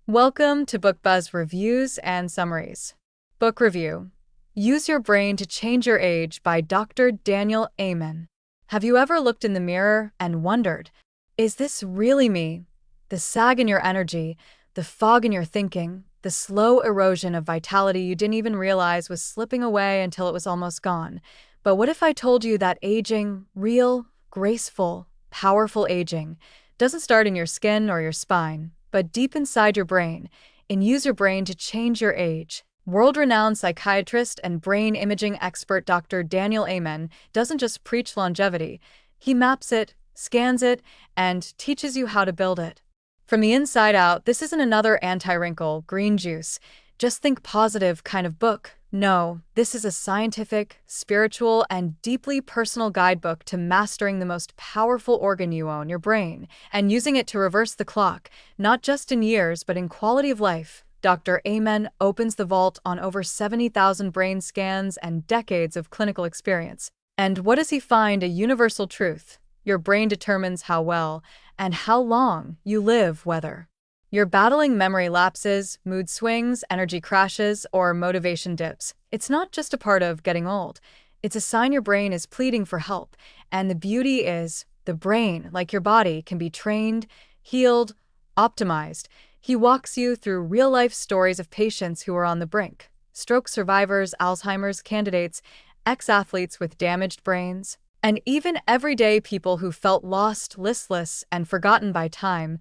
Welcome to BookBuzz Reviews and Summaries. Book Review: Use Your Brain to Change Your Age by Dr. Daniel Amen. Have you ever looked in the mirror and wondered, is this really me? The sag in your energy, the fog in your thinking, the slow erosion of vitality you didn't even realize was slipping away until it was almost gone. But what if I told you that aging, real, graceful, powerful aging, doesn't start in your skin or your spine, but deep inside your brain, and use your brain to change your age? World-renowned psychiatrist and brain imaging expert Dr. Daniel Amen doesn't just preach longevity, he maps it, scans it, and teaches you how to build it. From the inside out, this isn't another anti-wrinkle, green juice, just think positive kind of book. No, this is a scientific, spiritual, and deeply personal guidebook to mastering the most powerful organ you own, your brain, and using it to reverse the clock, not just in years but in quality of life. Dr. Amen opens the vault on over 70,000 brain scans and decades of clinical experience. And what does he find? A universal truth: your brain determines how well and how long you live, whether you're battling memory lapses, mood swings, energy crashes, or motivation dips. It's not just a part of getting old. It's a sign your brain is pleading for help. And the beauty is, the brain, like your body, can be trained, healed, optimized. He walks you through real-life stories of patients who are on the brink: stroke survivors, Alzheimer's candidates, ex-athletes with damaged brains, and even everyday people who felt lost, listless, and forgotten by time.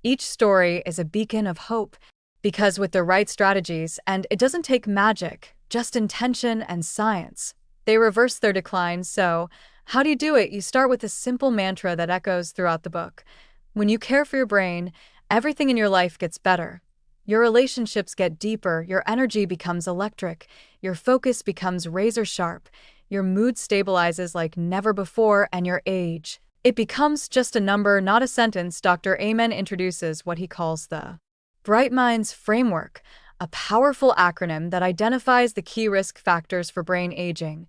Each story is a beacon of hope, because with the right strategies, and it doesn't take magic, just intention and science, they reverse their decline. So, how do you do it? You start with a simple mantra that echoes throughout the book. When you care for your brain, everything in your life gets better. Your relationships get deeper, your energy becomes electric, your focus becomes razor sharp, your mood stabilizes like never before, and your age, it becomes just a number, not a sentence. Dr. Amen introduces what he calls the Bright Minds Framework, a powerful acronym that identifies the key risk factors for brain aging: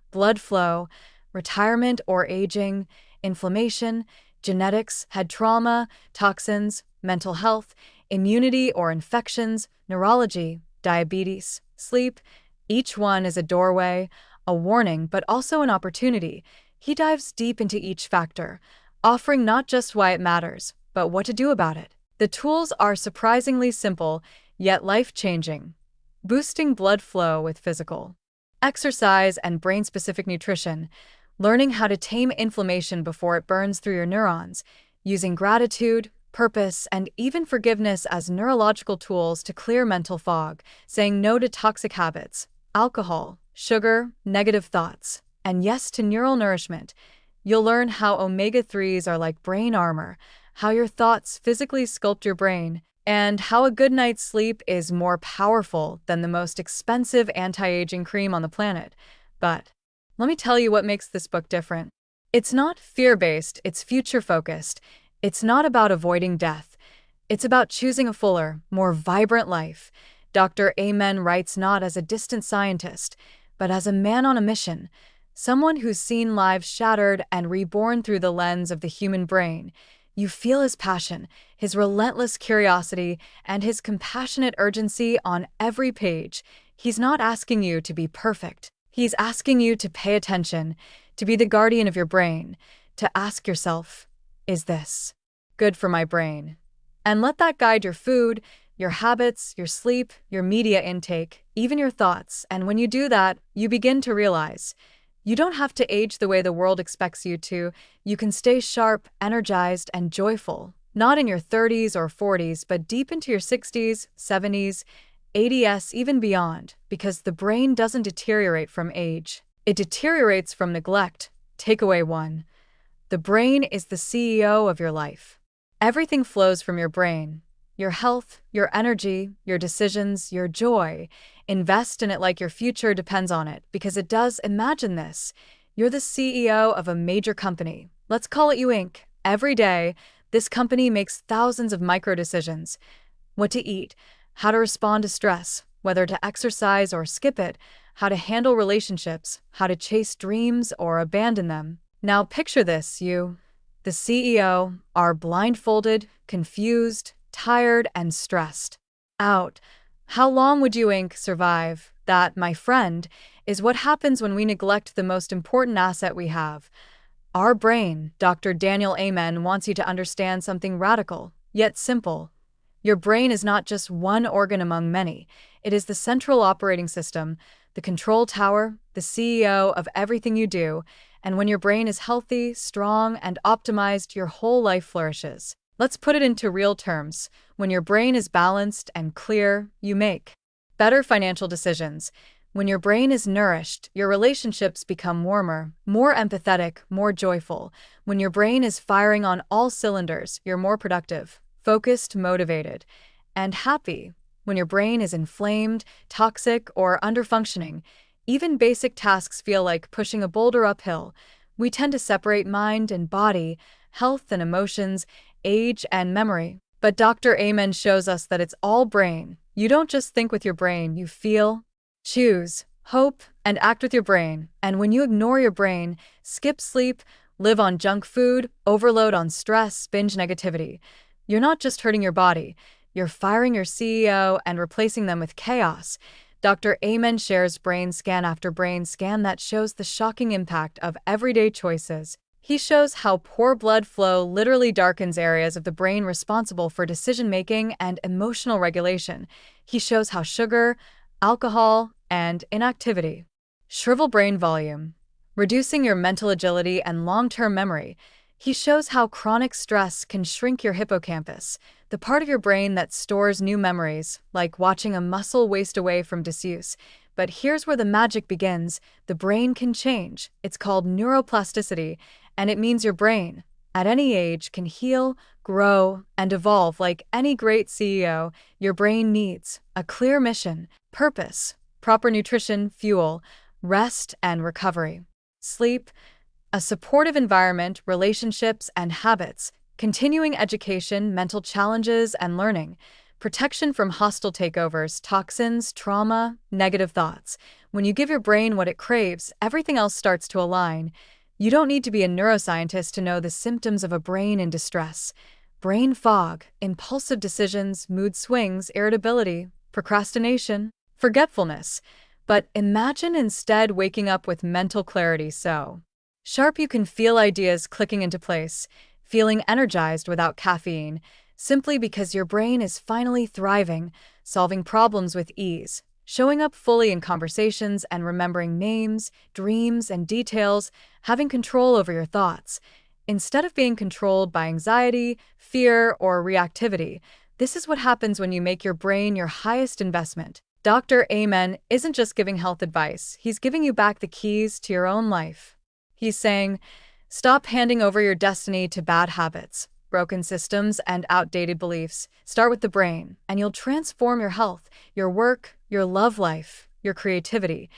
blood flow, retirement or aging, inflammation, genetics, head trauma, toxins, mental health, immunity or infections, neurology, diabetes, sleep. Each one is a doorway, a warning, but also an opportunity. He dives deep into each factor, offering not just why it matters, but what to do about it. The tools are surprisingly simple, yet life-changing. Boosting blood flow with physical exercise and brain-specific nutrition, learning how to tame inflammation before it burns through your neurons, using gratitude, purpose, and even forgiveness as neurological tools to clear mental fog, saying no to toxic habits, alcohol, sugar, negative thoughts, and yes to neural nourishment. You'll learn how omega-3s are like brain armor, how your thoughts physically sculpt your brain, and how a good night's sleep is more powerful than the most expensive anti-aging cream on the planet. But let me tell you what makes this book different. It's not fear-based, it's future-focused. It's not about avoiding death. It's about choosing a fuller, more vibrant life. Dr. Amen writes not as a distant scientist, but as a man on a mission, someone who's seen lives shattered and reborn through the lens of the human brain. You feel his passion, his relentless curiosity, and his compassionate urgency on every page. He's not asking you to be perfect. He's asking you to pay attention, to be the guardian of your brain, to ask yourself, is this good for my brain? And let that guide your food, your habits, your sleep, your media intake, even your thoughts. And when you do that, you begin to realize you don't have to age the way the world expects you to. You can stay sharp, energized, and joyful, not in your 30s or 40s, but deep into your 60s, 70s, 80s, even beyond, because the brain doesn't deteriorate from age. It deteriorates from neglect. Takeaway 1. The brain is the CEO of your life. Everything flows from your brain. Your health, your energy, your decisions, your joy. Invest in it like your future depends on it, because it does. Imagine this. You're the CEO of a major company. Let's call it you Inc. Every day, this company makes thousands of micro decisions: what to eat, how to respond to stress, whether to exercise or skip it, how to handle relationships, how to chase dreams or abandon them. Now picture this: you, the CEO, are blindfolded, confused, tired, and stressed out. How long would you survive? That, my friend, is what happens when we neglect the most important asset we have, our brain. Dr. Daniel Amen wants you to understand something radical, yet simple. Your brain is not just one organ among many. It is the central operating system, the control tower, the CEO of everything you do, and when your brain is healthy, strong, and optimized, your whole life flourishes. Let's put it into real terms. When your brain is balanced and clear, you make better financial decisions. When your brain is nourished, your relationships become warmer, more empathetic, more joyful. When your brain is firing on all cylinders, you're more productive, focused, motivated, and happy. When your brain is inflamed, toxic, or underfunctioning, even basic tasks feel like pushing a boulder uphill. We tend to separate mind and body, health and emotions, age and memory. But Dr. Amen shows us that it's all brain. You don't just think with your brain, you feel, choose, hope, and act with your brain. And when you ignore your brain, skip sleep, live on junk food, overload on stress, binge negativity, you're not just hurting your body, you're firing your CEO and replacing them with chaos. Dr. Amen shares brain scan after brain scan that shows the shocking impact of everyday choices. He shows how poor blood flow literally darkens areas of the brain responsible for decision-making and emotional regulation. He shows how sugar, alcohol, and inactivity shrivel brain volume, reducing your mental agility and long-term memory. He shows how chronic stress can shrink your hippocampus, the part of your brain that stores new memories, like watching a muscle waste away from disuse. But here's where the magic begins. The brain can change. It's called neuroplasticity, and it means your brain, at any age, can heal, grow, and evolve. Like any great CEO, your brain needs a clear mission, purpose, proper nutrition, fuel, rest, and recovery, sleep, a supportive environment, relationships, and habits, continuing education, mental challenges, and learning, protection from hostile takeovers, toxins, trauma, negative thoughts. When you give your brain what it craves, everything else starts to align. You don't need to be a neuroscientist to know the symptoms of a brain in distress. Brain fog, impulsive decisions, mood swings, irritability, procrastination, forgetfulness. But imagine instead waking up with mental clarity so sharp you can feel ideas clicking into place, feeling energized without caffeine, simply because your brain is finally thriving, solving problems with ease, showing up fully in conversations and remembering names, dreams, and details, having control over your thoughts. Instead of being controlled by anxiety, fear, or reactivity, this is what happens when you make your brain your highest investment. Dr. Amen isn't just giving health advice, he's giving you back the keys to your own life. He's saying, stop handing over your destiny to bad habits, broken systems, and outdated beliefs. Start with the brain, and you'll transform your health, your work, your love life, your creativity,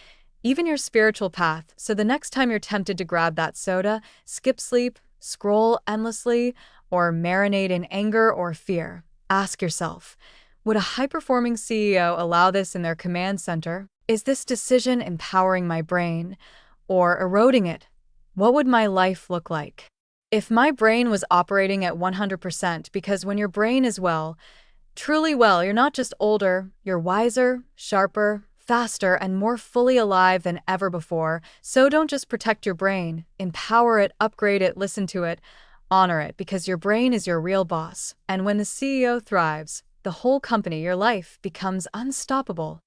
even your spiritual path. So the next time you're tempted to grab that soda, skip sleep, scroll endlessly, or marinate in anger or fear, ask yourself, would a high-performing CEO allow this in their command center? Is this decision empowering my brain or eroding it? What would my life look like if my brain was operating at 100%? Because when your brain is well, truly well, you're not just older, you're wiser, sharper, faster, and more fully alive than ever before. So don't just protect your brain, empower it, upgrade it, listen to it, honor it, because your brain is your real boss. And when the CEO thrives, the whole company, your life, becomes unstoppable.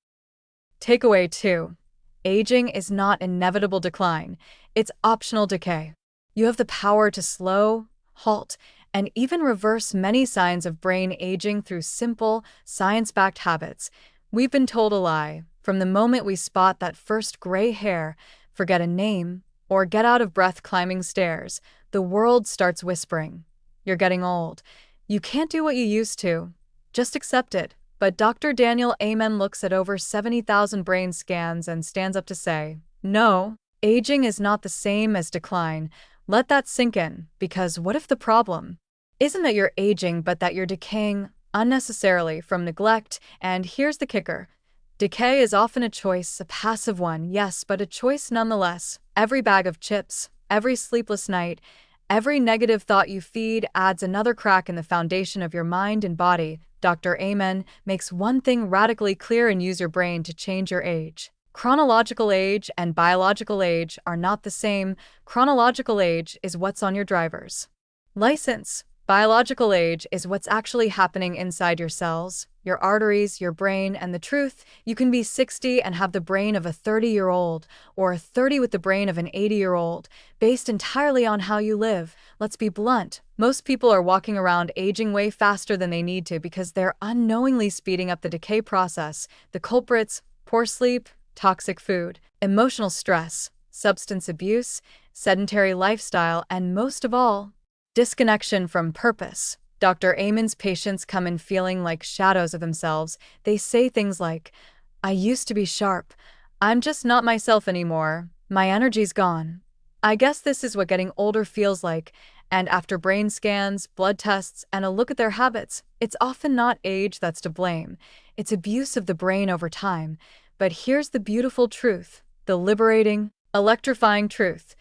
Takeaway 2. Aging is not inevitable decline, it's optional decay. You have the power to slow, halt, and even reverse many signs of brain aging through simple, science-backed habits. We've been told a lie. From the moment we spot that first gray hair, forget a name, or get out of breath climbing stairs, the world starts whispering, you're getting old. You can't do what you used to. Just accept it. But Dr. Daniel Amen looks at over 70,000 brain scans and stands up to say, no, aging is not the same as decline. Let that sink in, because what if the problem isn't that you're aging, but that you're decaying unnecessarily from neglect? And here's the kicker. Decay is often a choice, a passive one, yes, but a choice nonetheless. Every bag of chips, every sleepless night, Every negative thought you feed adds another crack in the foundation of your mind and body. Dr. Amen makes one thing radically clear and use your brain to change your age. Chronological age and biological age are not the same. Chronological age is what's on your driver's license. Biological age is what's actually happening inside your cells, your arteries, your brain, and the truth. You can be 60 and have the brain of a 30-year-old, or 30 with the brain of an 80-year-old, based entirely on how you live. Let's be blunt. Most people are walking around aging way faster than they need to because they're unknowingly speeding up the decay process. The culprits: poor sleep, toxic food, emotional stress, substance abuse, sedentary lifestyle, and most of all, disconnection from purpose. Dr. Amen's patients come in feeling like shadows of themselves. They say things like, "I used to be sharp. I'm just not myself anymore. My energy's gone." I guess this is what getting older feels like. And after brain scans, blood tests, and a look at their habits, it's often not age that's to blame. It's abuse of the brain over time. But here's the beautiful truth, the liberating, electrifying truth.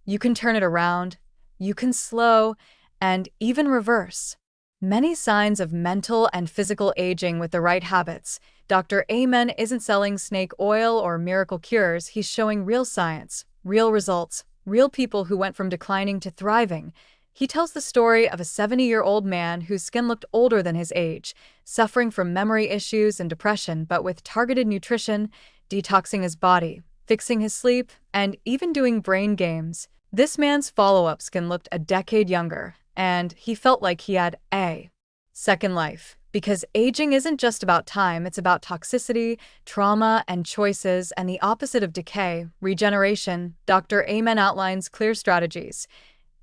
You can turn it around. You can slow and even reverse many signs of mental and physical aging with the right habits. Dr. Amen isn't selling snake oil or miracle cures. He's showing real science, real results, real people who went from declining to thriving. He tells the story of a 70-year-old man whose skin looked older than his age, suffering from memory issues and depression, but with targeted nutrition, detoxing his body, fixing his sleep, and even doing brain games. This man's follow-up skin looked a decade younger, and he felt like he had a second life. Because aging isn't just about time, it's about toxicity, trauma, and choices, and the opposite of decay, regeneration. Dr. Amen outlines clear strategies.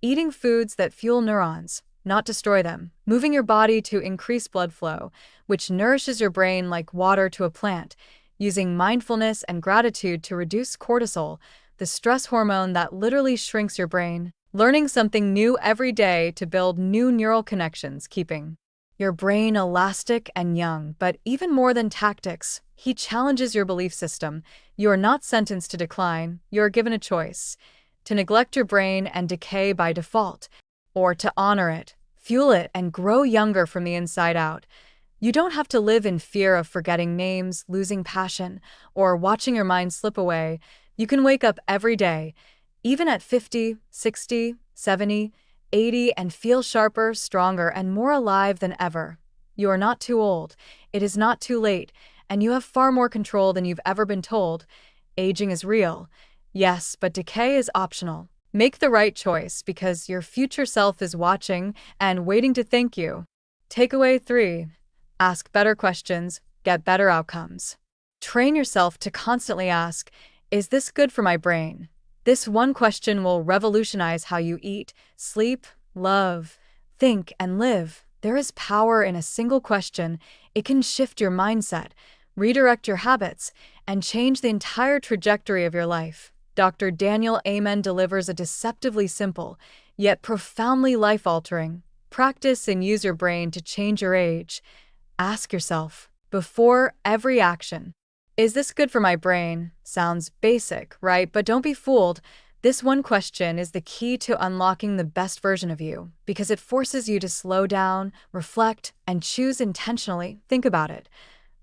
Eating foods that fuel neurons, not destroy them. Moving your body to increase blood flow, which nourishes your brain like water to a plant. Using mindfulness and gratitude to reduce cortisol, the stress hormone that literally shrinks your brain. Learning something new every day to build new neural connections, keeping your brain elastic and young. But even more than tactics, he challenges your belief system. You are not sentenced to decline, you are given a choice: to neglect your brain and decay by default, or to honor it, fuel it, and grow younger from the inside out. You don't have to live in fear of forgetting names, losing passion, or watching your mind slip away. You can wake up every day, even at 50, 60, 70, 80, and feel sharper, stronger, and more alive than ever. You are not too old, it is not too late, and you have far more control than you've ever been told. Aging is real, yes, but decay is optional. Make the right choice because your future self is watching and waiting to thank you. Takeaway 3. Ask better questions, get better outcomes. Train yourself to constantly ask, is this good for my brain? This one question will revolutionize how you eat, sleep, love, think, and live. There is power in a single question. It can shift your mindset, redirect your habits, and change the entire trajectory of your life. Dr. Daniel Amen delivers a deceptively simple, yet profoundly life-altering practice and use your brain to change your age. Ask yourself, before every action, is this good for my brain? Sounds basic, right? But don't be fooled. This one question is the key to unlocking the best version of you, because it forces you to slow down, reflect, and choose intentionally. Think about it.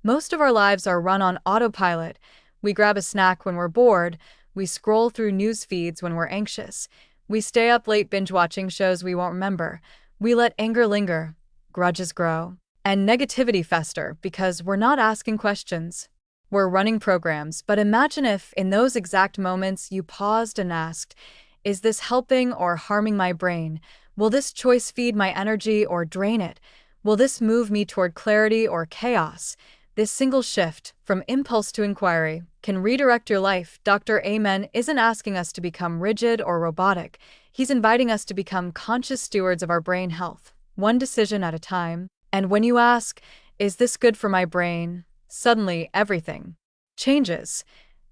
Most of our lives are run on autopilot. We grab a snack when we're bored. We scroll through news feeds when we're anxious. We stay up late binge-watching shows we won't remember. We let anger linger, grudges grow, and negativity fester because we're not asking questions. We're running programs, but imagine if, in those exact moments, you paused and asked, is this helping or harming my brain? Will this choice feed my energy or drain it? Will this move me toward clarity or chaos? This single shift, from impulse to inquiry, can redirect your life. Dr. Amen isn't asking us to become rigid or robotic. He's inviting us to become conscious stewards of our brain health, one decision at a time. And when you ask, is this good for my brain? Suddenly, everything changes.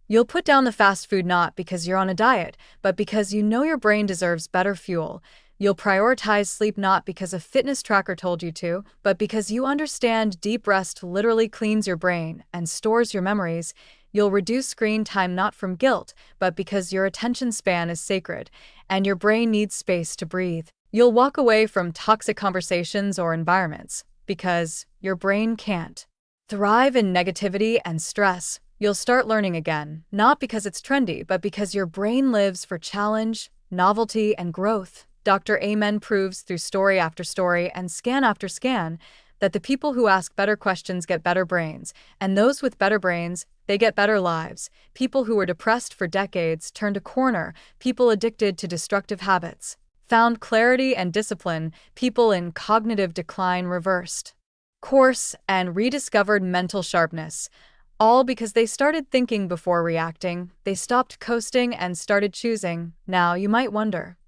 You'll put down the fast food not because you're on a diet, but because you know your brain deserves better fuel. You'll prioritize sleep not because a fitness tracker told you to, but because you understand deep rest literally cleans your brain and stores your memories. You'll reduce screen time not from guilt, but because your attention span is sacred. and your brain needs space to breathe. You'll walk away from toxic conversations or environments because your brain can't thrive in negativity and stress. You'll start learning again, not because it's trendy, but because your brain lives for challenge, novelty, and growth. Dr. Amen proves through story after story and scan after scan that the people who ask better questions get better brains, and those with better brains, they get better lives. People who were depressed for decades turned a corner, people addicted to destructive habits found clarity and discipline, people in cognitive decline reversed course and rediscovered mental sharpness, all because they started thinking before reacting. They stopped coasting and started choosing. Now, you might wonder,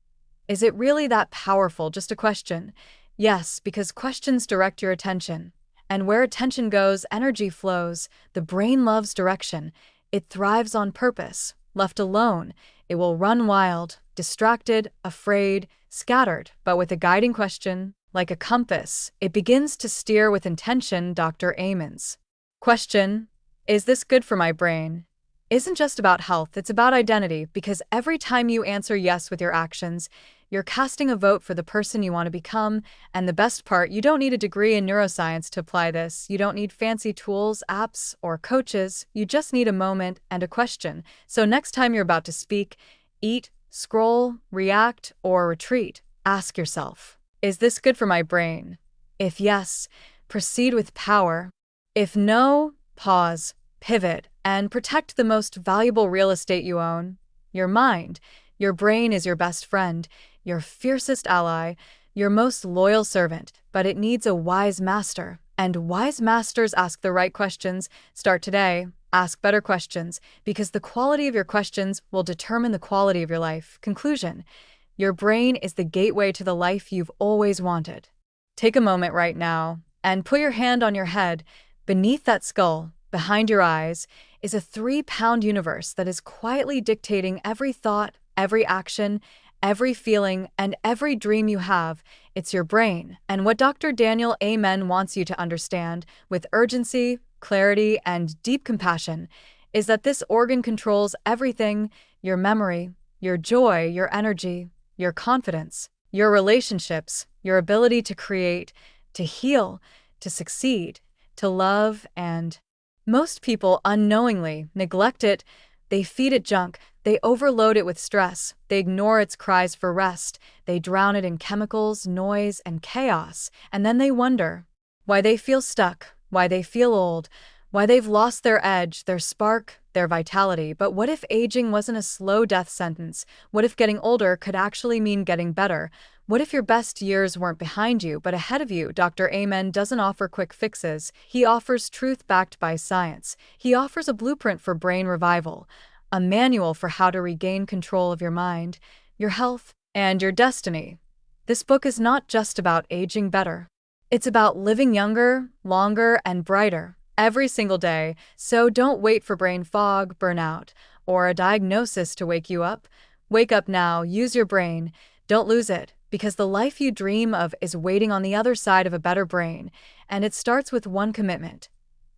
is it really that powerful? Just a question. Yes, because questions direct your attention. And where attention goes, energy flows. The brain loves direction. It thrives on purpose. Left alone, it will run wild, distracted, afraid, scattered. But with a guiding question, like a compass, it begins to steer with intention. Dr. Amen's question, is this good for my brain, isn't just about health, it's about identity, because every time you answer yes with your actions, you're casting a vote for the person you want to become. And the best part, you don't need a degree in neuroscience to apply this. You don't need fancy tools, apps, or coaches. You just need a moment and a question. So next time you're about to speak, eat, scroll, react, or retreat, ask yourself, is this good for my brain? If yes, proceed with power. If no, pause, pivot, and protect the most valuable real estate you own, your mind. Your brain is your best friend, your fiercest ally, your most loyal servant, but it needs a wise master. And wise masters ask the right questions. Start today. Ask better questions, because the quality of your questions will determine the quality of your life. Conclusion: your brain is the gateway to the life you've always wanted. Take a moment right now and put your hand on your head. Beneath that skull, behind your eyes, is a 3-pound universe that is quietly dictating every thought, every action, every feeling, and every dream you have. It's your brain. And what Dr. Daniel Amen wants you to understand, with urgency, clarity, and deep compassion, is that this organ controls everything: your memory, your joy, your energy, your confidence, your relationships, your ability to create, to heal, to succeed, to love. And most people unknowingly neglect it. They feed it junk. They overload it with stress. They ignore its cries for rest. They drown it in chemicals, noise, and chaos. And then they wonder why they feel stuck, why they feel old, why they've lost their edge, their spark, their vitality. But what if aging wasn't a slow death sentence? What if getting older could actually mean getting better? What if your best years weren't behind you, but ahead of you? Dr. Amen doesn't offer quick fixes. He offers truth backed by science. He offers a blueprint for brain revival, a manual for how to regain control of your mind, your health, and your destiny. This book is not just about aging better. It's about living younger, longer, and brighter every single day. So don't wait for brain fog, burnout, or a diagnosis to wake you up. Wake up now. Use your brain. Don't lose it, because the life you dream of is waiting on the other side of a better brain, and it starts with one commitment.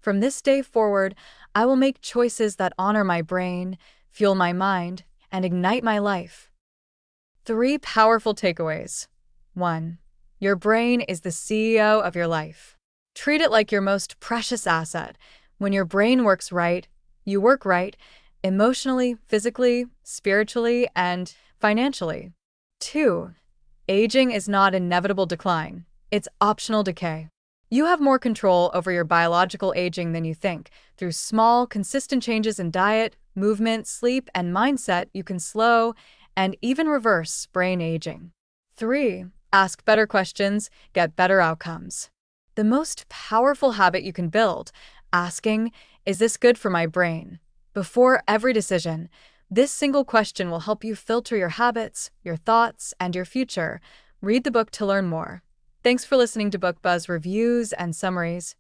From this day forward, I will make choices that honor my brain, fuel my mind, and ignite my life. 3 powerful takeaways. 1. Your brain is the CEO of your life. Treat it like your most precious asset. When your brain works right, you work right, emotionally, physically, spiritually, and financially. 2. Aging is not inevitable decline. It's optional decay. You have more control over your biological aging than you think. Through small, consistent changes in diet, movement, sleep, and mindset, you can slow and even reverse brain aging. 3. Ask better questions, get better outcomes. The most powerful habit you can build: asking, is this good for my brain? Before every decision, this single question will help you filter your habits, your thoughts, and your future. Read the book to learn more. Thanks for listening to Book Buzz reviews and summaries.